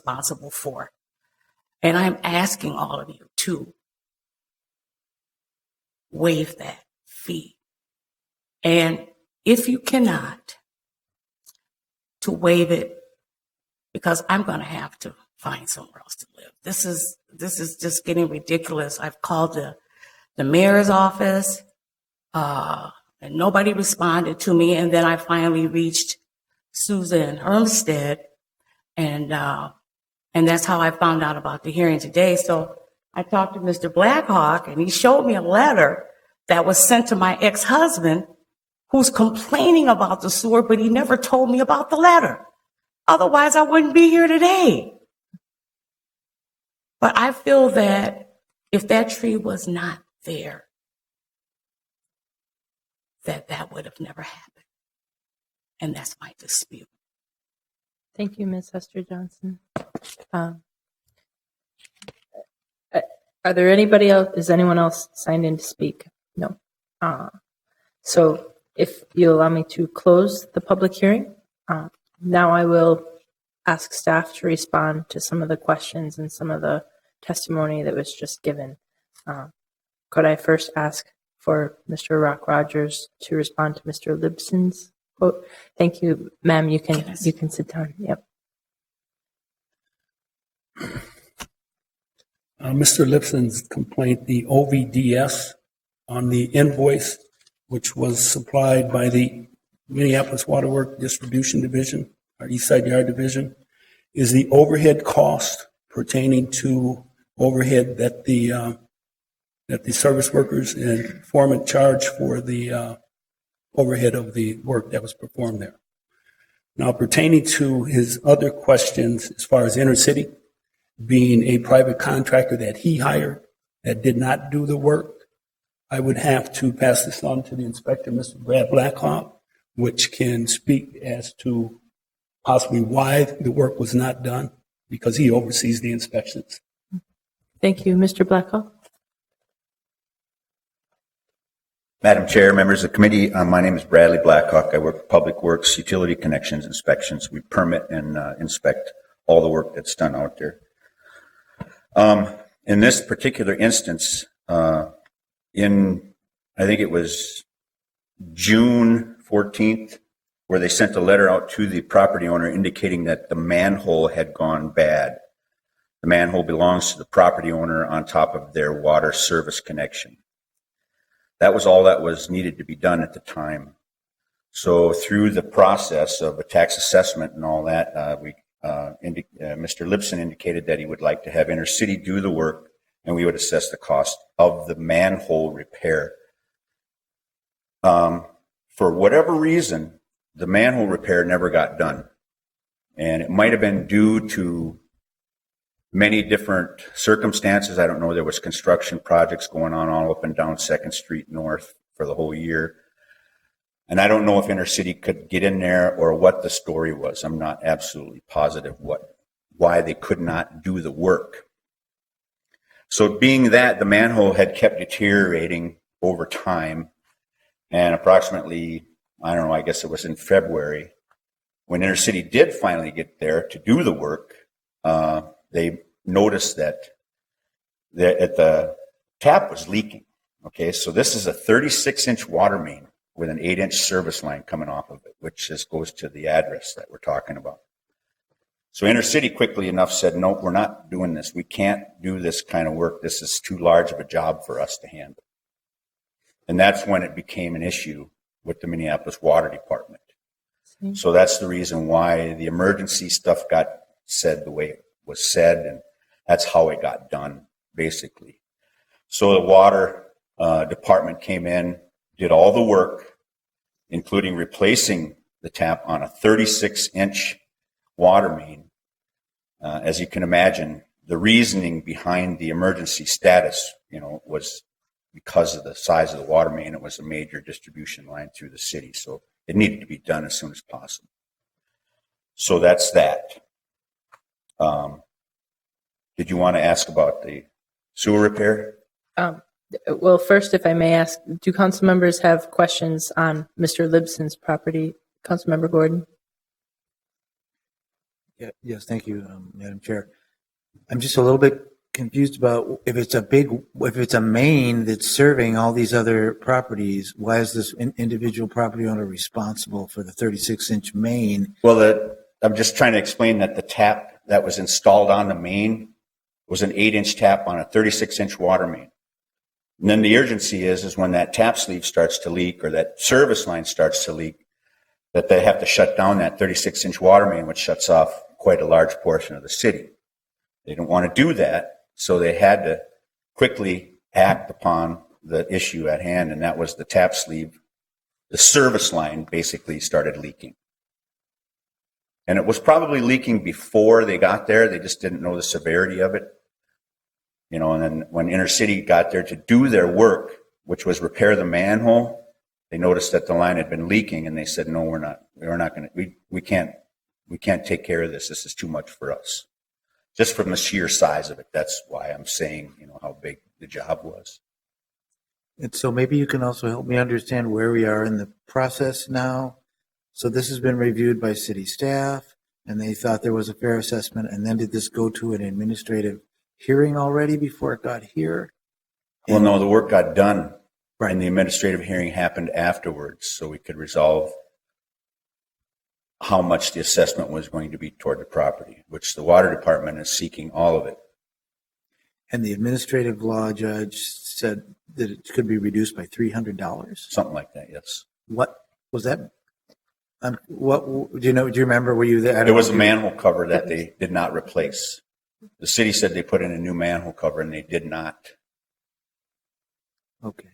responsible for. And I'm asking all of you to waive that fee. And if you cannot, to waive it, because I'm going to have to find somewhere else to live. This is just getting ridiculous. I've called the mayor's office, and nobody responded to me. And then I finally reached Susan Hermstead, and that's how I found out about the hearing today. So I talked to Mr. Blackhawk, and he showed me a letter that was sent to my ex-husband, who's complaining about the sewer, but he never told me about the letter. Otherwise, I wouldn't be here today. But I feel that if that tree was not there, that would have never happened. And that's my dispute. Thank you, Ms. Hester Johnson. Are there anybody else? Is anyone else signed in to speak? No. So if you allow me to close the public hearing, now I will ask staff to respond to some of the questions and some of the testimony that was just given. Could I first ask for Mr. Rock Rogers to respond to Mr. Libson's quote? Thank you, ma'am. You can sit down. Yep. Mr. Lipson's complaint, the OVDS on the invoice, which was supplied by the Minneapolis Waterworks Distribution Division, our East Side Yard Division, is the overhead cost pertaining to overhead that the service workers and foreman charge for the overhead of the work that was performed there. Now, pertaining to his other questions as far as Intercity being a private contractor that he hired that did not do the work, I would have to pass this on to the inspector, Mr. Brad Blackhawk, which can speak as to possibly why the work was not done, because he oversees the inspections. Thank you, Mr. Blackhawk. Madam Chair, members of the committee, my name is Bradley Blackhawk. I work for Public Works, Utility Connections Inspections. We permit and inspect all the work that's done out there. In this particular instance, I think it was June 14th, where they sent a letter out to the property owner indicating that the manhole had gone bad. The manhole belongs to the property owner on top of their water service connection. That was all that was needed to be done at the time. So through the process of a tax assessment and all that, Mr. Lipson indicated that he would like to have Intercity do the work, and we would assess the cost of the manhole repair. For whatever reason, the manhole repair never got done. And it might have been due to many different circumstances. I don't know. There was construction projects going on all up and down 2nd Street North for the whole year. And I don't know if Intercity could get in there or what the story was. I'm not absolutely positive why they could not do the work. So being that the manhole had kept deteriorating over time, and approximately, I don't know, I guess it was in February, when Intercity did finally get there to do the work, they noticed that the tap was leaking. Okay, so this is a 36-inch water main with an 8-inch service line coming off of it, which just goes to the address that we're talking about. So Intercity quickly enough said, no, we're not doing this. We can't do this kind of work. This is too large of a job for us to handle. And that's when it became an issue with the Minneapolis Water Department. So that's the reason why the emergency stuff got said the way it was said, and that's how it got done, basically. So the water department came in, did all the work, including replacing the tap on a 36-inch water main. As you can imagine, the reasoning behind the emergency status, was because of the size of the water main. It was a major distribution line through the city, so it needed to be done as soon as possible. So that's that. Did you want to ask about the sewer repair? Well, first, if I may ask, do council members have questions on Mr. Libson's property? Councilmember Gordon? Yeah, yes, thank you, Madam Chair. I'm just a little bit confused about if it's a main that's serving all these other properties, why is this individual property owner responsible for the 36-inch main? Well, I'm just trying to explain that the tap that was installed on the main was an 8-inch tap on a 36-inch water main. And then the urgency is when that tap sleeve starts to leak or that service line starts to leak, that they have to shut down that 36-inch water main, which shuts off quite a large portion of the city. They don't want to do that, so they had to quickly act upon the issue at hand, and that was the tap sleeve. The service line basically started leaking. And it was probably leaking before they got there. They just didn't know the severity of it. You know, and then when Intercity got there to do their work, which was repair the manhole, they noticed that the line had been leaking, and they said, "No, we're not going to. We can't take care of this. This is too much for us." Just from the sheer size of it. That's why I'm saying, you know, how big the job was. And so maybe you can also help me understand where we are in the process now. So this has been reviewed by city staff, and they thought there was a fair assessment, and then did this go to an administrative hearing already before it got here? Well, no, the work got done. Right. And the administrative hearing happened afterwards, so we could resolve how much the assessment was going to be toward the property, which the water department is seeking all of it. And the administrative law judge said that it could be reduced by $300. Something like that, yes. What was that? What do you know? Do you remember? Were you there? There was a manhole cover that they did not replace. The city said they put in a new manhole cover, and they did not. Okay.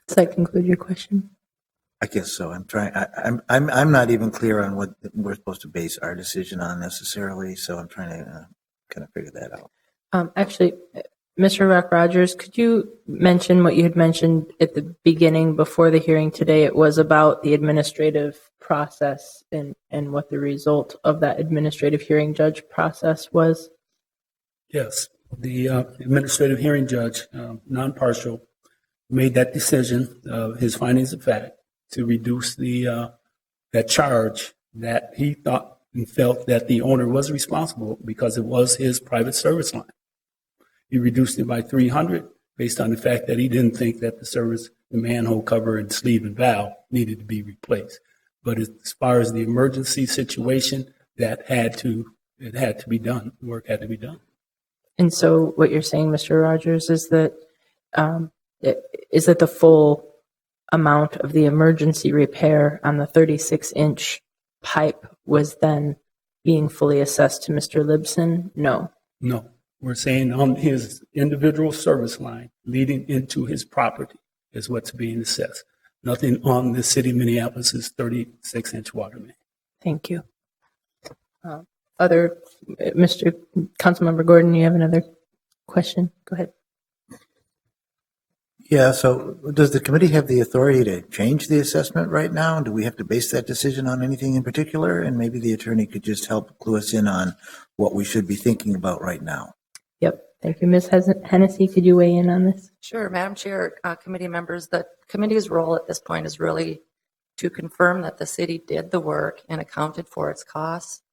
Does that conclude your question? I guess so. I'm trying. I'm not even clear on what we're supposed to base our decision on necessarily. So I'm trying to kind of figure that out. Actually, Mr. Rock Rogers, could you mention what you had mentioned at the beginning before the hearing today? It was about the administrative process and what the result of that administrative hearing judge process was. Yes, the administrative hearing judge, non-partial, made that decision, his findings of fact, to reduce that charge that he thought and felt that the owner was responsible because it was his private service line. He reduced it by $300 based on the fact that he didn't think that the manhole cover and sleeve and valve needed to be replaced. But as far as the emergency situation, it had to be done. The work had to be done. And so what you're saying, Mr. Rogers, is that the full amount of the emergency repair on the 36-inch pipe was then being fully assessed to Mr. Libson? No. No. We're saying on his individual service line leading into his property is what's being assessed. Nothing on the city of Minneapolis' 36-inch water main. Thank you. Mr. Councilmember Gordon, you have another question? Go ahead. Yeah. So does the committee have the authority to change the assessment right now? Do we have to base that decision on anything in particular? And maybe the attorney could just help clue us in on what we should be thinking about right now. Yep. Thank you. Ms. Hennessy, could you weigh in on this? Sure, Madam Chair, committee members, the committee's role at this point is really to confirm that the city did the work and accounted for its costs.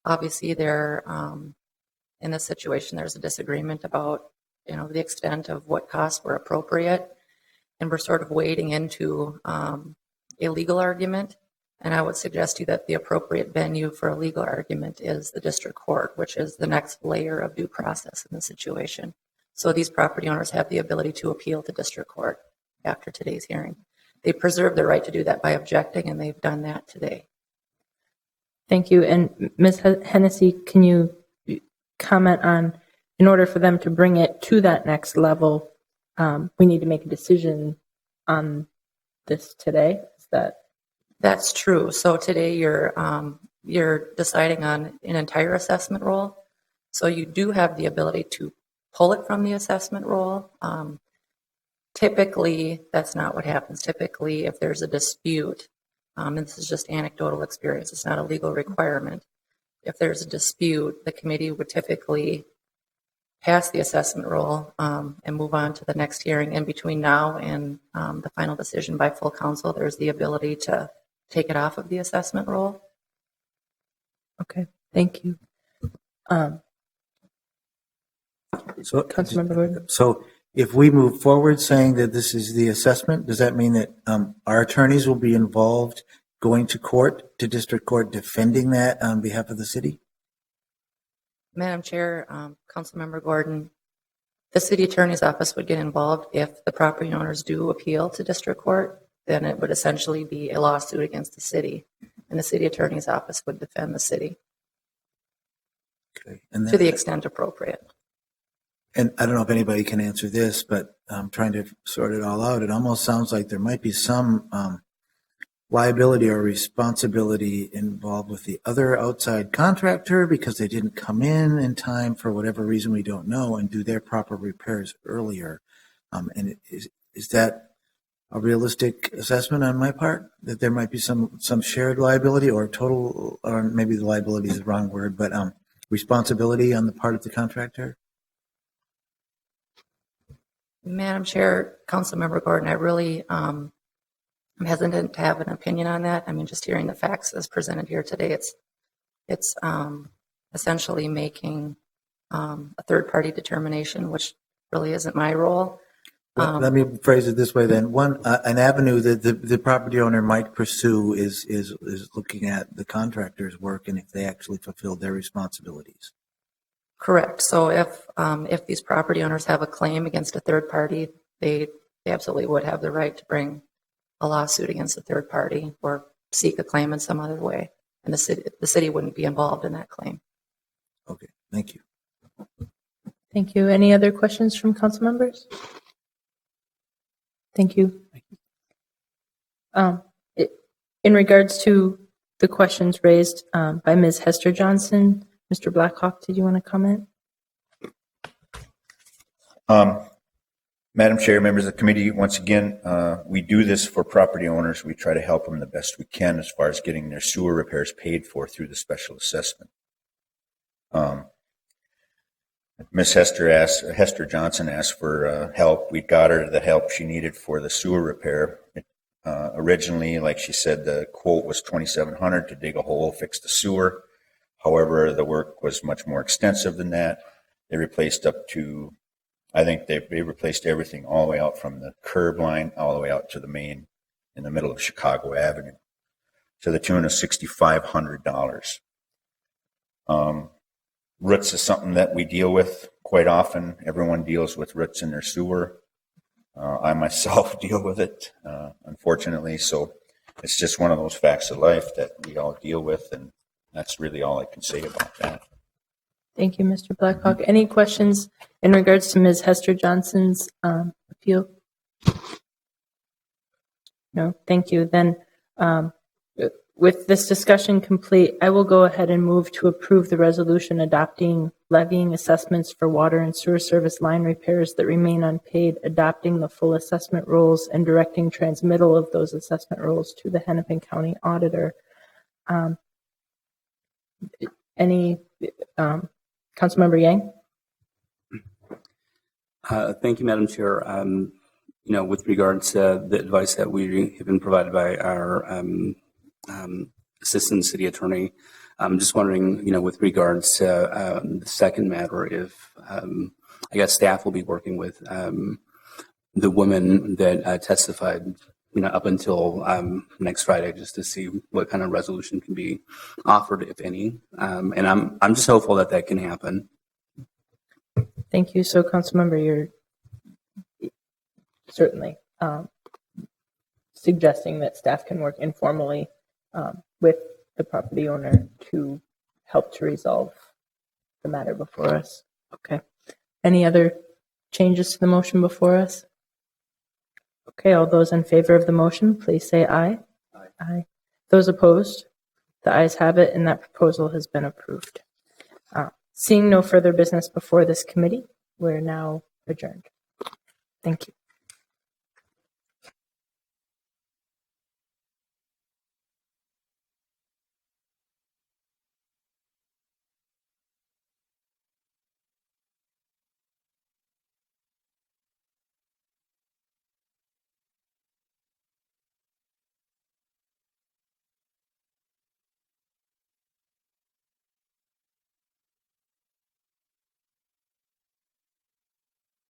Obviously, in this situation, there's a disagreement about, the extent of what costs were appropriate, and we're sort of wading into a legal argument. And I would suggest to you that the appropriate venue for a legal argument is the district court, which is the next layer of due process in the situation. So these property owners have the ability to appeal to district court after today's hearing. They preserve the right to do that by objecting, and they've done that today. Thank you. And Ms. Hennessy, can you comment on, in order for them to bring it to that next level, we need to make a decision on this today? Is that? That's true. So today you're deciding on an entire assessment roll. So you do have the ability to pull it from the assessment roll. Typically, that's not what happens. Typically, if there's a dispute, and this is just anecdotal experience, it's not a legal requirement. If there's a dispute, the committee would typically pass the assessment roll and move on to the next hearing. And between now and the final decision by full council, there's the ability to take it off of the assessment roll. Okay, thank you. So, Councilmember Gordon. so if we move forward saying that this is the assessment, does that mean that our attorneys will be involved going to court, to district court, defending that on behalf of the city? Madam Chair, Councilmember Gordon, the city attorney's office would get involved if the property owners do appeal to district court. Then it would essentially be a lawsuit against the city, and the city attorney's office would defend the city Okay. And to the then, extent appropriate. and I don't know if anybody can answer this, but I'm trying to sort it all out. It almost sounds like there might be some liability or responsibility involved with the other outside contractor because they didn't come in time for whatever reason we don't know and do their proper repairs earlier. And is that a realistic assessment on my part, that there might be some shared liability or total, or maybe the liability is the wrong word, but responsibility on the part of the contractor? Madam Chair, Councilmember Gordon, I really I'm hesitant to have an opinion on that. I mean, just hearing the facts as presented here today, it's essentially making a third-party determination, which really isn't my role. Let me phrase it this way then. An avenue that the property owner might pursue is looking at the contractor's work and if they actually fulfilled their responsibilities. Correct. So if these property owners have a claim against a third party, they absolutely would have the right to bring a lawsuit against a third party or seek a claim in some other way. And the city wouldn't be involved in that claim. Okay, thank you. Thank you. Any other questions from council members? Thank you. In regards to the questions raised by Ms. Hester Johnson, Mr. Blackhawk, did you want to comment? Madam Chair, members of the committee, once again, we do this for property owners. We try to help them the best we can as far as getting their sewer repairs paid for through the special assessment. Ms. Hester Johnson asked for help. We got her the help she needed for the sewer repair. Originally, like she said, the quote was $2,700 to dig a hole, fix the sewer. However, the work was much more extensive than that. They replaced I think they replaced everything all the way out from the curb line all the way out to the main in the middle of Chicago Avenue to the tune of $6,500. Roots is something that we deal with quite often. Everyone deals with roots in their sewer. I myself deal with it, unfortunately. So it's just one of those facts of life that we all deal with, and that's really all I can say about that. Thank you, Mr. Blackhawk. Any questions in regards to Ms. Hester Johnson's appeal? No, thank you. Then with this discussion complete, I will go ahead and move to approve the resolution adopting levying assessments for water and sewer service line repairs that remain unpaid, adopting the full assessment rolls, and directing transmittal of those assessment rolls to the Hennepin County Auditor. Councilmember Yang? Thank you, Madam Chair. With regards to the advice that we have been provided by our Assistant City Attorney, I'm just wondering, with regards to the second matter, if I guess staff will be working with the women that testified, up until next Friday, just to see what kind of resolution can be offered, if any. And I'm just hopeful that can happen. Thank you. So, Councilmember, you're certainly suggesting that staff can work informally with the property owner to help to resolve the matter before us. Okay. Any other changes to the motion before us? Okay. All those in favor of the motion, please say aye. Aye. Aye. Those opposed? The ayes have it, and that proposal has been approved. Seeing no further business before this committee, we're now adjourned. Thank you.